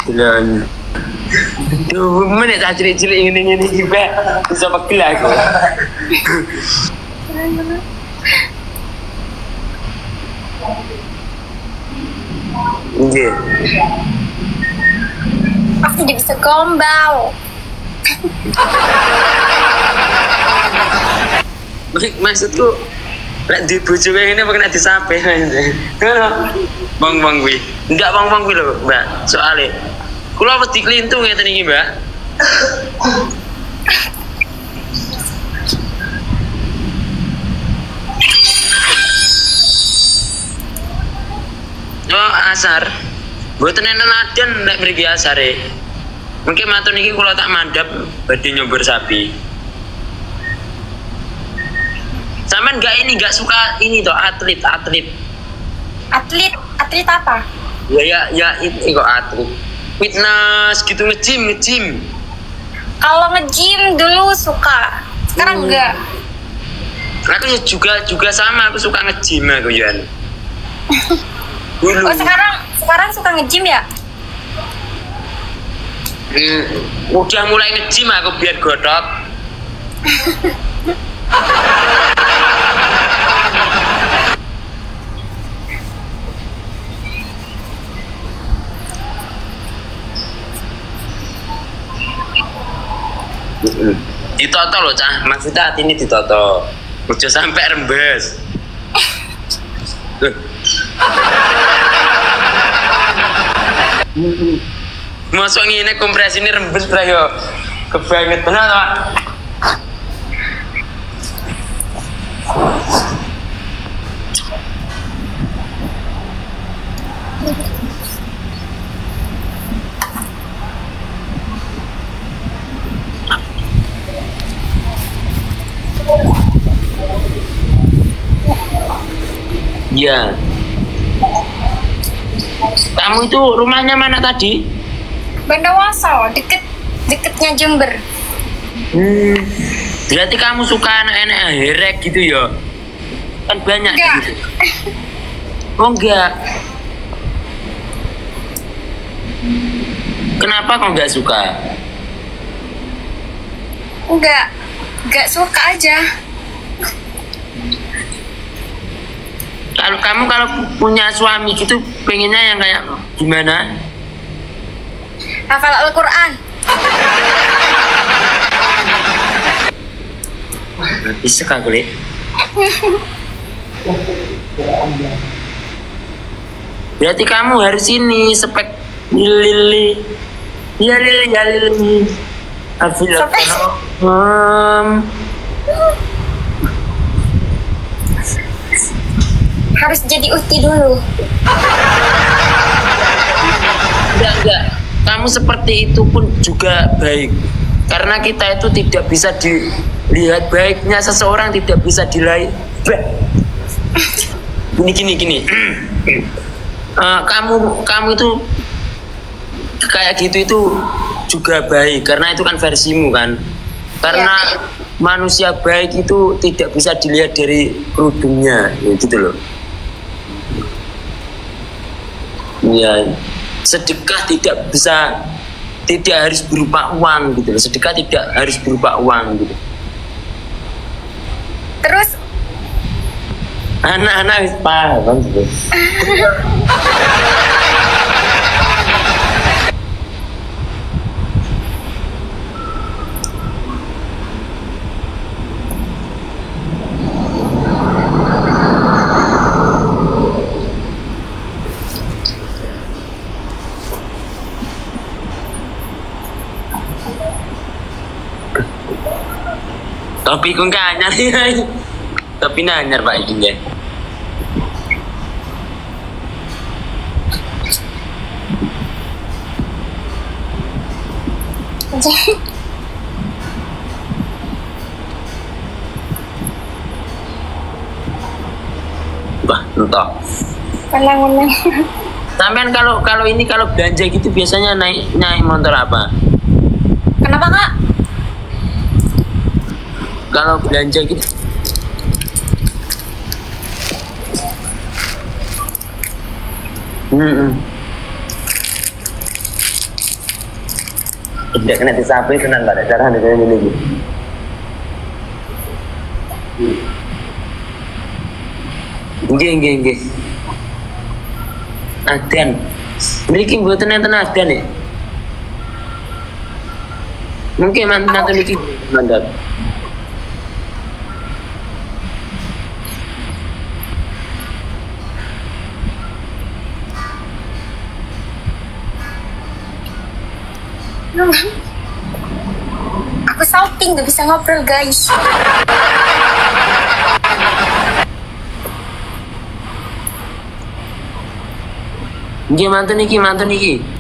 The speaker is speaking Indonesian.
Bilang tuh menit tak cilik-cilik ini juga bisa pakai aku. Iya. Aku tidak bisa gombal. Maksudku lek di bojo kayak ngene apa kena disape. Bang wi. Enggak bang wi lho, Mbak. Soale kula wedi klintu ngeten iki, Mbak. Oh, asar. Mboten enten laden nek mriki asare. Mungkin matur niki kula tak mandhap badhe nyobor sapi. Sampean enggak suka ini toh atlet. Atlet apa? Ya itu kok atlet. Fitness gitu nge-gym. Kalau nge-gym dulu suka, sekarang enggak. Aku ya juga sama, aku suka nge-gym aku Yan. Dulu. Oh sekarang suka nge-gym ya? Udah mulai nge-gym aku biar godok. Ditoto loh cah, maksudnya hati ini ditoto. Udah sampai rembes. Masuk ini kompresi ini rembes yo. Kebanget benar Pak. Iya. Kamu itu rumahnya mana tadi? Bondowoso, deketnya Jember. Berarti kamu suka anak-anak herek gitu ya? Kan banyak enggak. Gitu. Oh enggak. Kenapa kok enggak suka? Enggak suka aja. Kalau kamu punya suami gitu pengennya yang kayak gimana? Hafal Al-Quran. Bisa kali. Berarti kamu harus ini spek lili. Ya lili. Harus jadi uti dulu. Enggak. Kamu seperti itu pun juga baik. Karena kita itu tidak bisa dilihat baiknya seseorang, tidak bisa dilihat. Gini. Kamu itu kayak gitu itu juga baik. Karena itu kan versimu kan. Karena manusia baik itu tidak bisa dilihat dari kerudungnya, ya gitu loh. Ya, sedekah tidak harus berupa uang gitu loh. Sedekah tidak harus berupa uang gitu. Terus anak-anak paham gitu. Tapi kung kanyar tapi nanyar Pak ini ya. Wah, entah. Menang. Sampean kalau belanja gitu biasanya naik motor apa? Kenapa Kak? Kalau belanja gitu Tidak kena disamping senang pada cara dengan ini. Nggih. Adan. Mriki mboten enten adan ya. Mungkin mantan iki mandat. Aku salting gak bisa ngobrol guys. Nggih mantan iki.